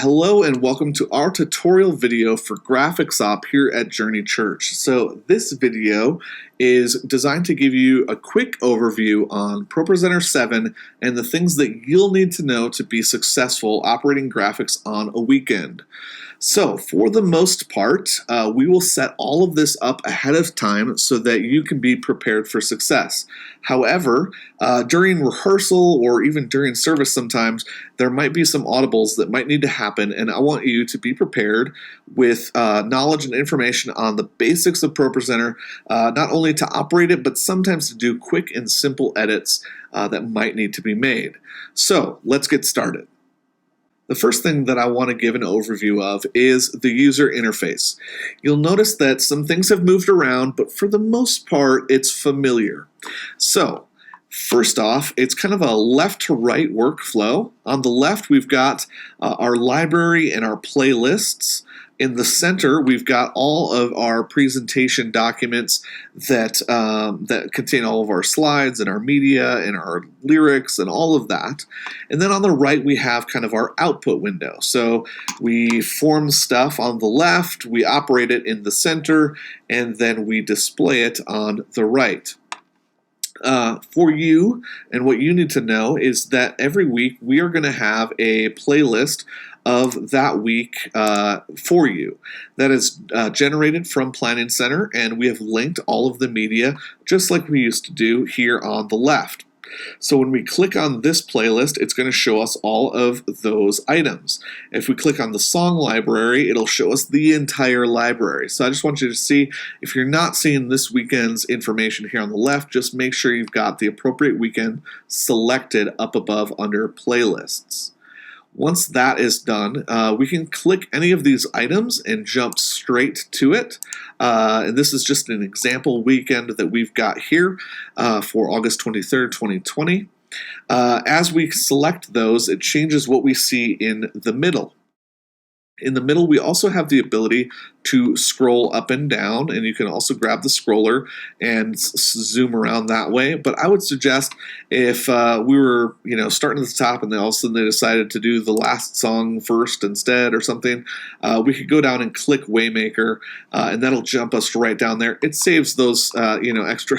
Hello and welcome to our tutorial video for graphics op here at Journey Church. So this video is designed to give you a quick overview on ProPresenter 7 and the things that you'll need to know to be successful operating graphics on a weekend. So for the most part, we will set all of this up ahead of time so that you can be prepared for success. However, during rehearsal or even during service sometimes, there might be some audibles that might need to happen, and I want you to be prepared with knowledge and information on the basics of ProPresenter, not only to operate it, but sometimes to do quick and simple edits that might need to be made. So let's get started. The first thing that I want to give an overview of is the user interface. You'll notice that some things have moved around, but for the most part, it's familiar. So, first off, it's kind of a left to right workflow. On the left, we've got our library and our playlists. In the center, we've got all of our presentation documents that contain all of our slides and our media and our lyrics and all of that. And then on the right, we have kind of our output window. So we form stuff on the left, we operate it in the center, and then we display it on the right. For you, and what you need to know is that every week we are going to have a playlist of that week for you. That is generated from Planning Center, and we have linked all of the media just like we used to do here on the left. So when we click on this playlist, it's going to show us all of those items. If we click on the song library, it'll show us the entire library. So I just want you to see, if you're not seeing this weekend's information here on the left, just make sure you've got the appropriate weekend selected up above under playlists. Once that is done, we can click any of these items and jump straight to it. And this is just an example weekend that we've got here for August 23rd, 2020. As we select those, it changes what we see in the middle. In the middle, we also have the ability to scroll up and down, and you can also grab the scroller and zoom around that way. But I would suggest if we were, starting at the top and then all of a sudden they decided to do the last song first instead or something, we could go down and click Waymaker, and that'll jump us right down there. It saves those, extra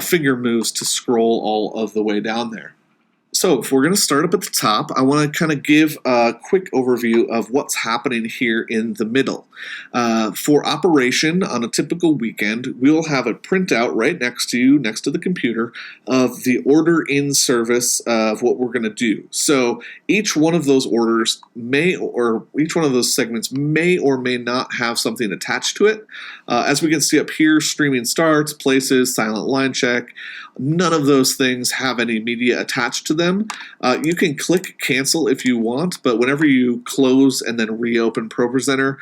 finger moves to scroll all of the way down there. So if we're going to start up at the top, I want to kind of give a quick overview of what's happening here in the middle. For operation on a typical weekend, we'll have a printout right next to you, next to the computer, of the order in service of what we're going to do. So each one of those orders each one of those segments may or may not have something attached to it. As we can see up here, streaming starts, places, silent line check, none of those things have any media attached to them. You can click cancel if you want, but whenever you close and then reopen ProPresenter,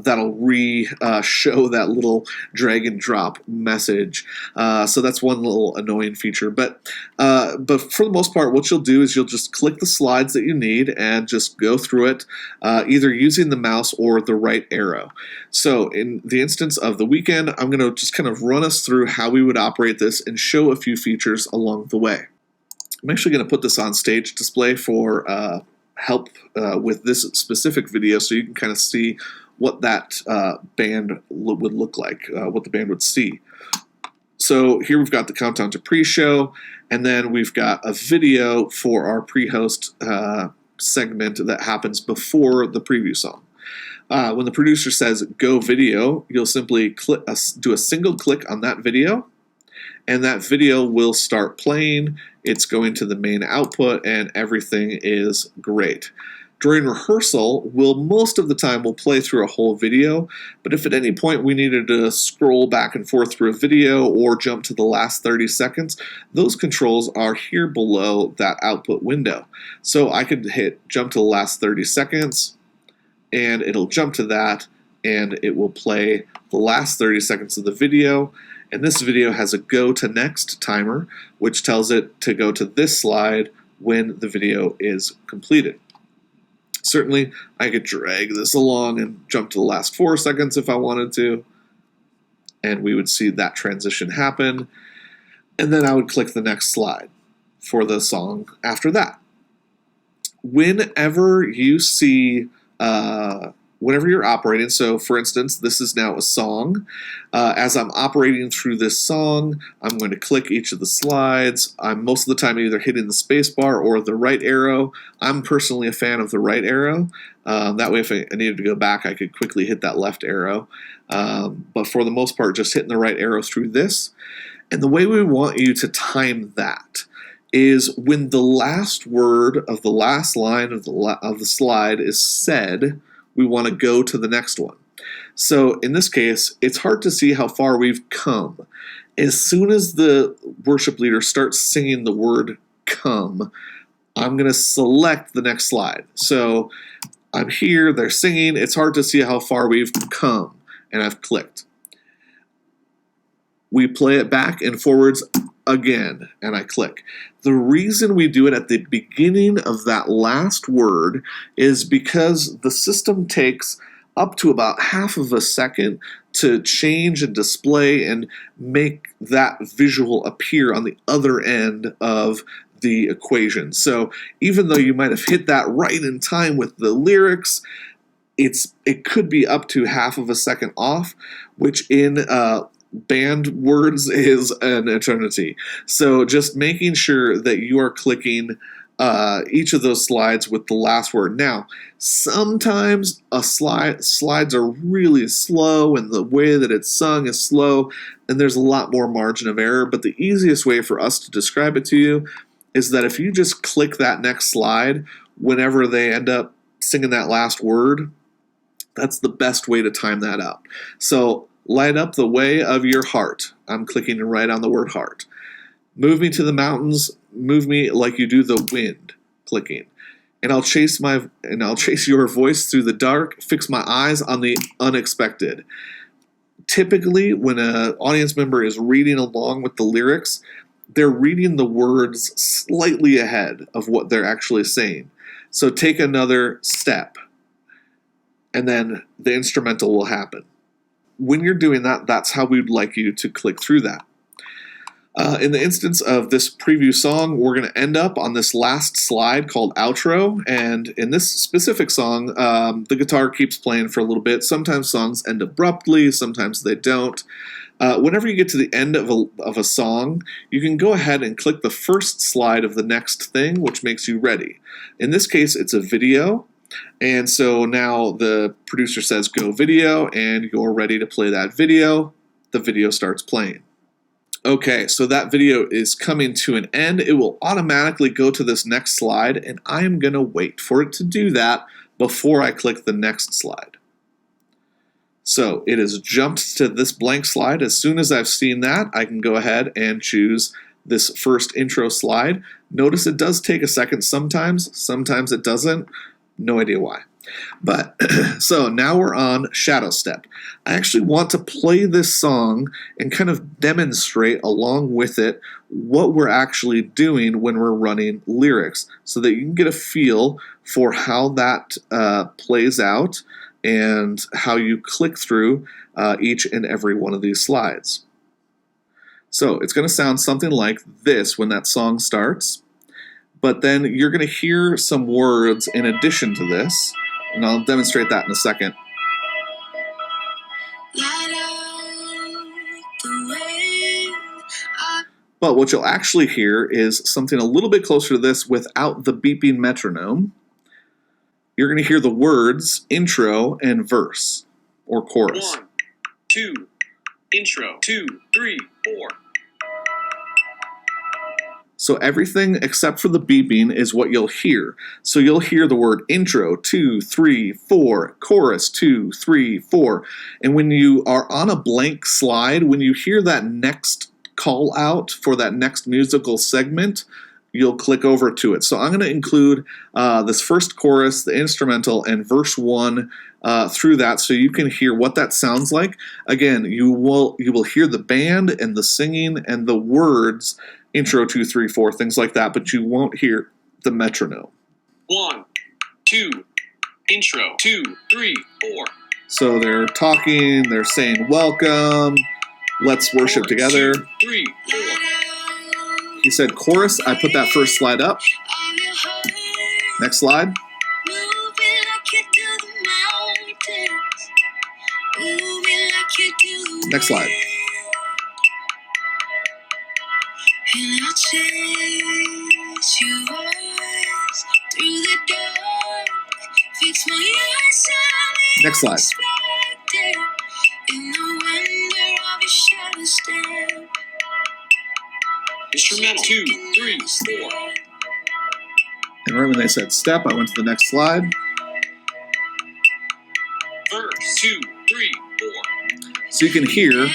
that'll show that little drag and drop message. So that's one little annoying feature. But for the most part, what you'll do is you'll just click the slides that you need and just go through it, either using the mouse or the right arrow. So in the instance of the weekend, I'm going to just kind of run us through how we would operate this and show a few features along the way. I'm actually going to put this on stage display for help with this specific video so you can kind of see what that band would look like, what the band would see. So here we've got the countdown to pre-show, and then we've got a video for our pre-host segment that happens before the preview song. When the producer says go video, you'll simply do a single click on that video, and that video will start playing. It's going to the main output, and everything is great. During rehearsal, most of the time we'll play through a whole video, but if at any point we needed to scroll back and forth through a video or jump to the last 30 seconds, those controls are here below that output window. So I could hit jump to the last 30 seconds, and it'll jump to that, and it will play the last 30 seconds of the video. And this video has a go to next timer, which tells it to go to this slide when the video is completed. Certainly, I could drag this along and jump to the last 4 seconds if I wanted to, and we would see that transition happen. And then I would click the next slide for the song after that. whenever you see, whenever you're operating, so for instance, this is now a song. As I'm operating through this song, I'm going to click each of the slides. I'm most of the time either hitting the space bar or the right arrow. I'm personally a fan of the right arrow. That way if I needed to go back, I could quickly hit that left arrow. But for the most part, just hitting the right arrow through this. And the way we want you to time that is when the last word of the last line of the slide is said, we want to go to the next one. So in this case, it's hard to see how far we've come. As soon as the worship leader starts singing the word come, I'm going to select the next slide. So I'm here, they're singing, it's hard to see how far we've come, and I've clicked. We play it back and forwards again, and I click. The reason we do it at the beginning of that last word is because the system takes up to about half of a second to change and display and make that visual appear on the other end of the equation. So even though you might have hit that right in time with the lyrics, it could be up to half of a second off, which in band words is an eternity. So just making sure that you are clicking each of those slides with the last word. Now, sometimes slides are really slow and the way that it's sung is slow and there's a lot more margin of error, but the easiest way for us to describe it to you is that if you just click that next slide whenever they end up singing that last word, that's the best way to time that out. So light up the way of your heart. I'm clicking right on the word heart. Move me to the mountains. Move me like you do the wind. Clicking. And I'll chase your voice through the dark. Fix my eyes on the unexpected. Typically, when an audience member is reading along with the lyrics, they're reading the words slightly ahead of what they're actually saying. So take another step, and then the instrumental will happen. When you're doing that, that's how we'd like you to click through that. In the instance of this preview song, we're going to end up on this last slide called outro, and in this specific song, the guitar keeps playing for a little bit. Sometimes songs end abruptly, sometimes they don't. Whenever you get to the end of a song, you can go ahead and click the first slide of the next thing, which makes you ready. In this case, it's a video. And so now the producer says go video, and you're ready to play that video. The video starts playing. Okay, so that video is coming to an end. It will automatically go to this next slide, and I'm going to wait for it to do that before I click the next slide. So it has jumped to this blank slide. As soon as I've seen that, I can go ahead and choose this first intro slide. Notice it does take a second sometimes it doesn't. No idea why. But so now we're on Shadow Step. I actually want to play this song and kind of demonstrate along with it what we're actually doing when we're running lyrics so that you can get a feel for how that plays out and how you click through each and every one of these slides. So it's going to sound something like this when that song starts. But then you're going to hear some words in addition to this, and I'll demonstrate that in a second. But what you'll actually hear is something a little bit closer to this without the beeping metronome. You're going to hear the words intro and verse, or chorus. 1, 2, intro, 2, 3, 4. So everything except for the beeping is what you'll hear. So you'll hear the word intro, 2, 3, 4, chorus, 2, 3, 4. And when you are on a blank slide, when you hear that next call out for that next musical segment, you'll click over to it. So I'm going to include this first chorus, the instrumental, and verse 1 through that so you can hear what that sounds like. Again, you will hear the band and the singing and the words, intro, 2, 3, 4, things like that, but you won't hear the metronome. 1, 2, intro, 2, 3, 4. So they're talking, they're saying welcome, let's worship together. 2, 3, 4. He said chorus, I put that first slide up. Next slide. Moving like you do the mountains. Moving like you do the Next slide. And I'll chase your voice through the dark. Fix my eyes on Next slide. unexpected. In the wonder of your shadow step. Instrumental 2, 3, 4. And right when they said step, I went to the next slide. Verse 2, 3, 4. So you can hear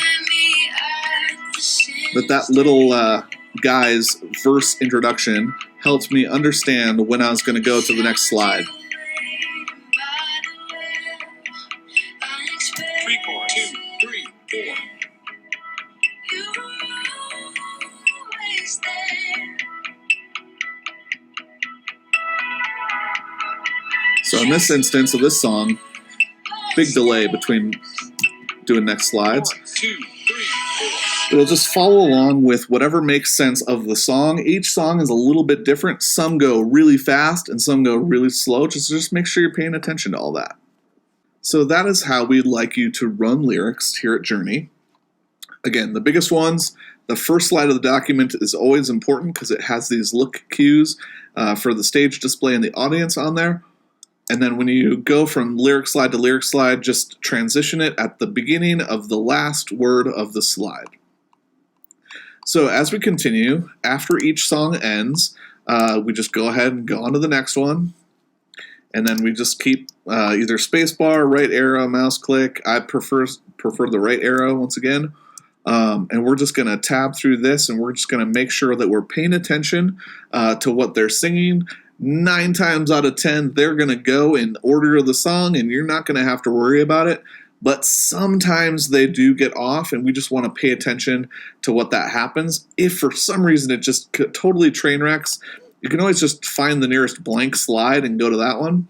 that little guy's verse introduction helped me understand when I was going to go to the next slide. Pre-chorus 2, 3, 4. So in this instance of this song, big delay between doing next slides. 2, 3, 4. It'll just follow along with whatever makes sense of the song. Each song is a little bit different. Some go really fast and some go really slow. Just make sure you're paying attention to all that. So that is how we'd like you to run lyrics here at Journey. Again, the biggest ones, the first slide of the document is always important because it has these look cues for the stage display and the audience on there. And then when you go from lyric slide to lyric slide, just transition it at the beginning of the last word of the slide. So as we continue, after each song ends, we just go ahead and go on to the next one. And then we just keep either spacebar, right arrow, mouse click. I prefer the right arrow once again. And we're just going to tab through this, and we're just going to make sure that we're paying attention to what they're singing. 9 times out of 10, they're going to go in order of the song, and you're not going to have to worry about it. But sometimes they do get off, and we just want to pay attention to what that happens. If for some reason it just totally train wrecks, you can always just find the nearest blank slide and go to that one.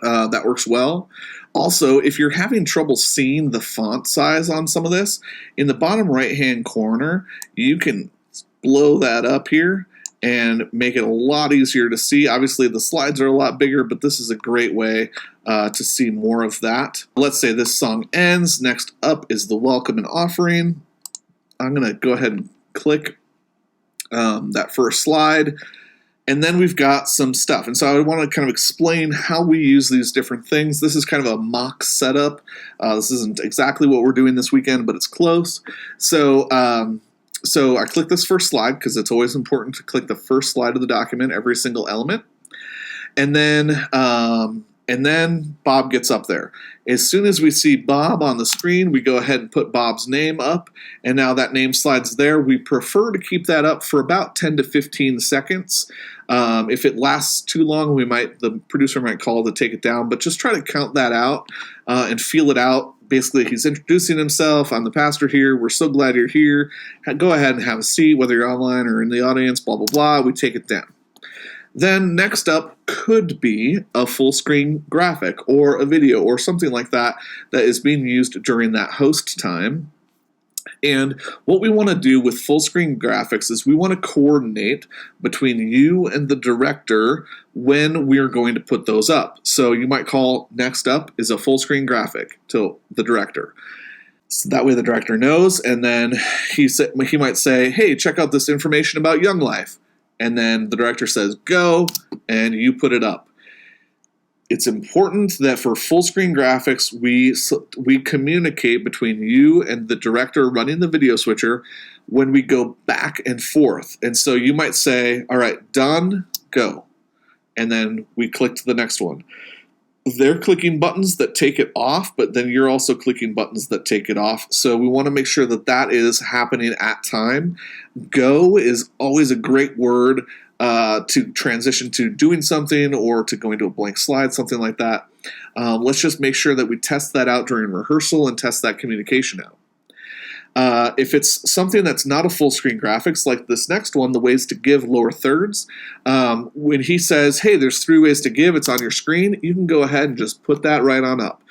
That works well. Also, if you're having trouble seeing the font size on some of this, in the bottom right-hand corner, you can blow that up here and make it a lot easier to see. Obviously, the slides are a lot bigger, but this is a great way to see more of that. Let's say this song ends. Next up is the welcome and offering. I'm going to go ahead and click that first slide. And then we've got some stuff. And so I want to kind of explain how we use these different things. This is kind of a mock setup. This isn't exactly what we're doing this weekend, but it's close. So I click this first slide because it's always important to click the first slide of the document, every single element. And then Bob gets up there. As soon as we see Bob on the screen, we go ahead and put Bob's name up. And now that name slide's there. We prefer to keep that up for about 10 to 15 seconds. If it lasts too long, the producer might call to take it down. But just try to count that out and feel it out. Basically, he's introducing himself. I'm the pastor here. We're so glad you're here. Go ahead and have a seat, whether you're online or in the audience, blah, blah, blah. We take it down. Then next up could be a full screen graphic or a video or something like that that is being used during that host time. And what we want to do with full screen graphics is we want to coordinate between you and the director when we are going to put those up. So you might call next up is a full screen graphic to the director. So that way the director knows, and then he might say, hey, check out this information about Young Life. And then the director says, go, and you put it up. It's important that for full screen graphics, we communicate between you and the director running the video switcher when we go back and forth. And so you might say, all right, done, go. And then we click to the next one. They're clicking buttons that take it off, but then you're also clicking buttons that take it off. So we want to make sure that that is happening at time. Go is always a great word to transition to doing something or to going to a blank slide, something like that. Let's just make sure that we test that out during rehearsal and test that communication out. If it's something that's not a full screen graphics, like this next one, the ways to give lower thirds, when he says, hey, there's 3 ways to give, it's on your screen, you can go ahead and just put that right on up.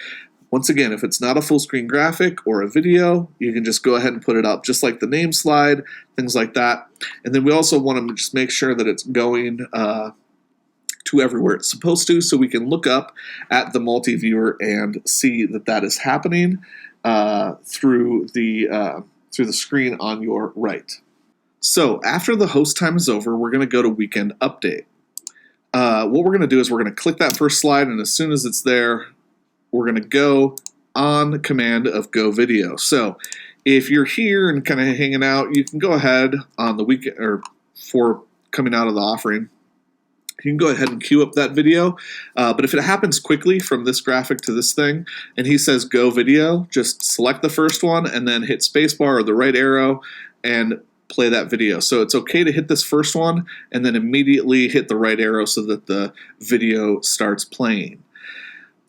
Once again, if it's not a full screen graphic or a video, you can just go ahead and put it up, just like the name slide, things like that. And then we also want to just make sure that it's going to to everywhere it's supposed to, so we can look up at the multi-viewer and see that that is happening through the screen on your right. So after the host time is over, we're going to go to Weekend Update. What we're going to do is we're going to click that first slide, and as soon as it's there, we're going to go on the command of Go Video. So if you're here and kind of hanging out, you can go ahead on the weekend or for coming out of the offering. You can go ahead and queue up that video, but if it happens quickly from this graphic to this thing, and he says Go Video, just select the first one and then hit spacebar or the right arrow and play that video. So it's okay to hit this first one and then immediately hit the right arrow so that the video starts playing.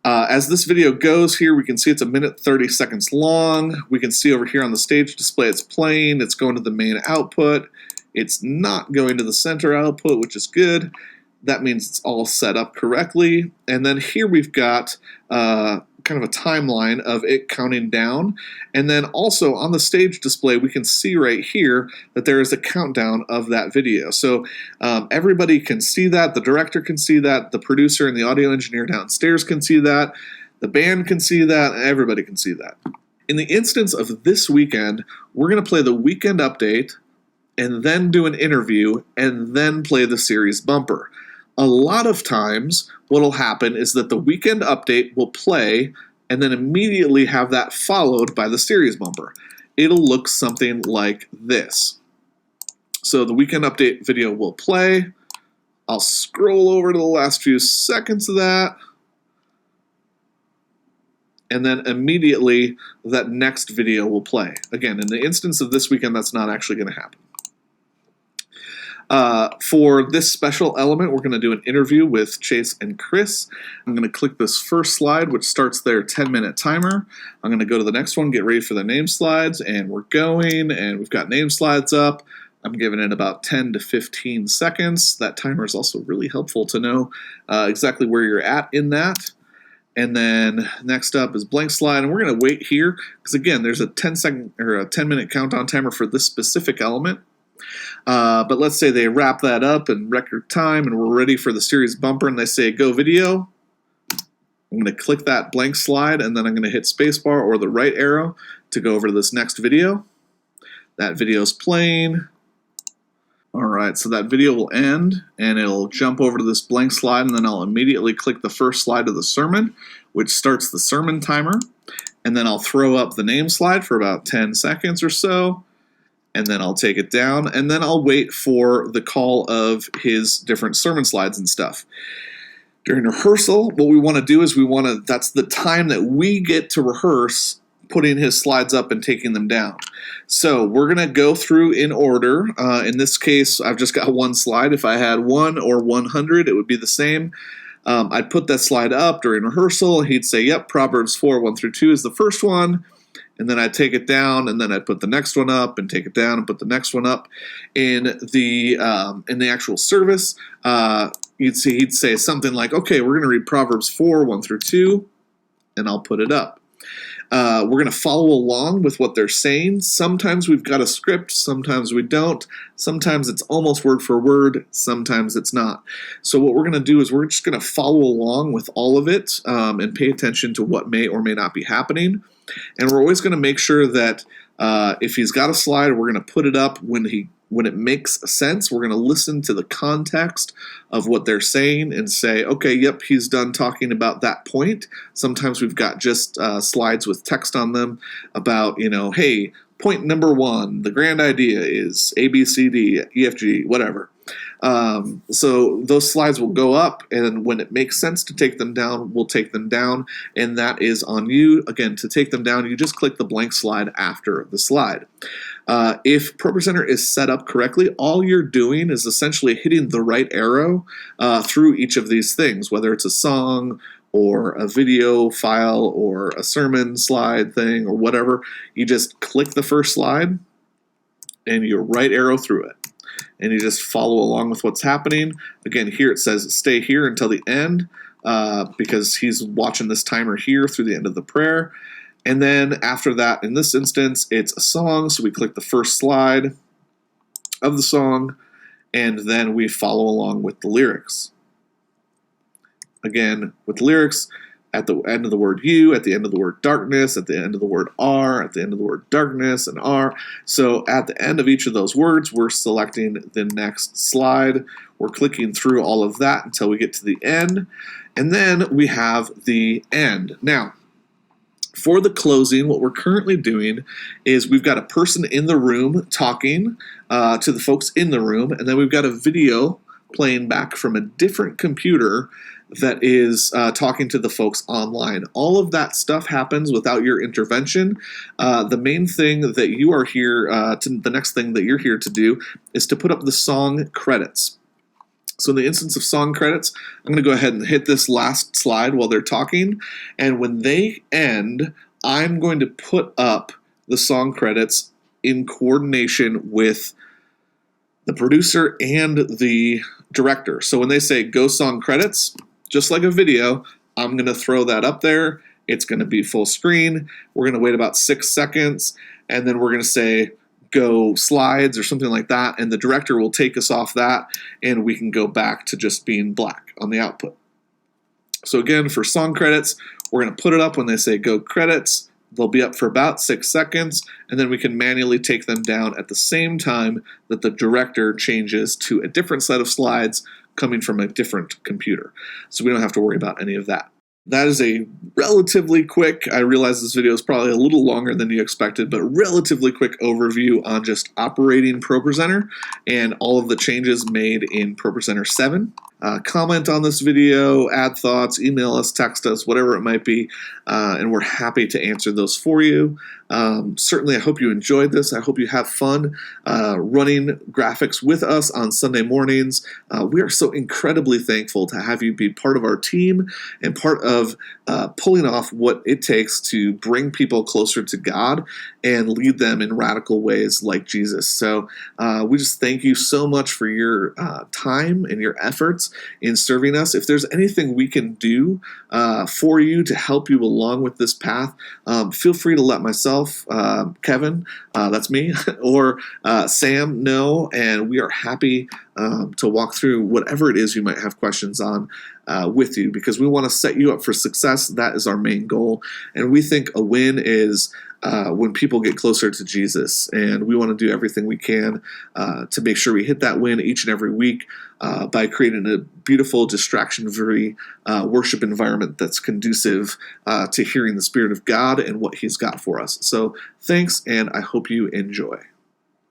As this video goes here, we can see it's 1 minute 30 seconds long. We can see over here on the stage display it's playing. It's going to the main output. It's not going to the center output, which is good. That means it's all set up correctly. And then here we've got kind of a timeline of it counting down. And then also on the stage display, we can see right here that there is a countdown of that video. So everybody can see that. The director can see that. The producer and the audio engineer downstairs can see that. The band can see that. Everybody can see that. In the instance of this weekend, we're going to play the weekend update and then do an interview and then play the series bumper. A lot of times, what will happen is that the weekend update will play and then immediately have that followed by the series bumper. It'll look something like this. So the weekend update video will play. I'll scroll over to the last few seconds of that. And then immediately that next video will play. Again, in the instance of this weekend, that's not actually going to happen. For this special element, we're going to do an interview with Chase and Chris. I'm going to click this first slide, which starts their 10-minute timer. I'm going to go to the next one, get ready for the name slides, and we're going, and we've got name slides up. I'm giving it about 10 to 15 seconds. That timer is also really helpful to know exactly where you're at in that. And then next up is blank slide, and we're going to wait here because again, there's a 10-second or a 10-minute countdown timer for this specific element. But let's say they wrap that up in record time and we're ready for the series bumper and they say Go Video. I'm going to click that blank slide and then I'm going to hit spacebar or the right arrow to go over to this next video. That video is playing. Alright, so that video will end and it'll jump over to this blank slide and then I'll immediately click the first slide of the sermon, which starts the sermon timer. And then I'll throw up the name slide for about 10 seconds or so. And then I'll take it down, and then I'll wait for the call of his different sermon slides and stuff. During rehearsal, what we want to do is that's the time that we get to rehearse putting his slides up and taking them down. So we're going to go through in order. In this case, I've just got one slide. If I had 1 or 100, it would be the same. I'd put that slide up during rehearsal. He'd say, yep, Proverbs 4, 1 through 2 is the first one. And then I'd take it down, and then I'd put the next one up, and take it down, and put the next one up. In the actual service, he'd say something like, "Okay, we're going to read Proverbs 4, 1 through 2," and I'll put it up. We're going to follow along with what they're saying. Sometimes we've got a script, sometimes we don't. Sometimes it's almost word for word, sometimes it's not. So what we're going to do is we're just going to follow along with all of it and pay attention to what may or may not be happening. And we're always going to make sure that if he's got a slide, we're going to put it up when it makes sense. We're going to listen to the context of what they're saying and say, okay, yep, he's done talking about that point. Sometimes we've got just slides with text on them about, hey, point number 1, the grand idea is A, B, C, D, E, F, G, whatever. So those slides will go up, and when it makes sense to take them down, we'll take them down, and that is on you. Again, to take them down, you just click the blank slide after the slide. If ProPresenter is set up correctly, all you're doing is essentially hitting the right arrow through each of these things, whether it's a song or a video file or a sermon slide thing or whatever. You just click the first slide and your right arrow through it. And you just follow along with what's happening. Again, here it says stay here until the end because he's watching this timer here through the end of the prayer. And then after that, in this instance, it's a song. So we click the first slide of the song, and then we follow along with the lyrics. again, with lyrics, at the end of the word you, at the end of the word darkness, at the end of the word are, at the end of the word darkness and are. So at the end of each of those words, we're selecting the next slide. We're clicking through all of that until we get to the end. And then we have the end. Now, for the closing, what we're currently doing is we've got a person in the room talking to the folks in the room, and then we've got a video playing back from a different computer that is talking to the folks online. All of that stuff happens without your intervention. The main thing that you are here, the next thing that you're here to do is to put up the song credits. So in the instance of song credits, I'm going to go ahead and hit this last slide while they're talking. And when they end, I'm going to put up the song credits in coordination with the producer and the director. So when they say go song credits, just like a video, I'm going to throw that up there. It's going to be full screen. We're going to wait about 6 seconds, and then we're going to say go slides or something like that, and the director will take us off that, and we can go back to just being black on the output. So again, for song credits, we're going to put it up when they say go credits. They'll be up for about 6 seconds, and then we can manually take them down at the same time that the director changes to a different set of slides coming from a different computer. So we don't have to worry about any of that. That is a relatively quick, I realize this video is probably a little longer than you expected, but relatively quick overview on just operating ProPresenter and all of the changes made in ProPresenter 7. Comment on this video, add thoughts, email us, text us, whatever it might be, and we're happy to answer those for you. Certainly, I hope you enjoyed this. I hope you have fun running graphics with us on Sunday mornings. We are so incredibly thankful to have you be part of our team and part of pulling off what it takes to bring people closer to God and lead them in radical ways like Jesus. So we just thank you so much for your time and your efforts in serving us. If there's anything we can do for you to help you along with this path, feel free to let myself, Kevin, that's me, or Sam know, and we are happy to walk through whatever it is you might have questions on with you, because we want to set you up for success. That is our main goal, and we think a win is when people get closer to Jesus, and we want to do everything we can to make sure we hit that win each and every week by creating a beautiful, distraction-free worship environment that's conducive to hearing the Spirit of God and what He's got for us. So thanks, and I hope you enjoy.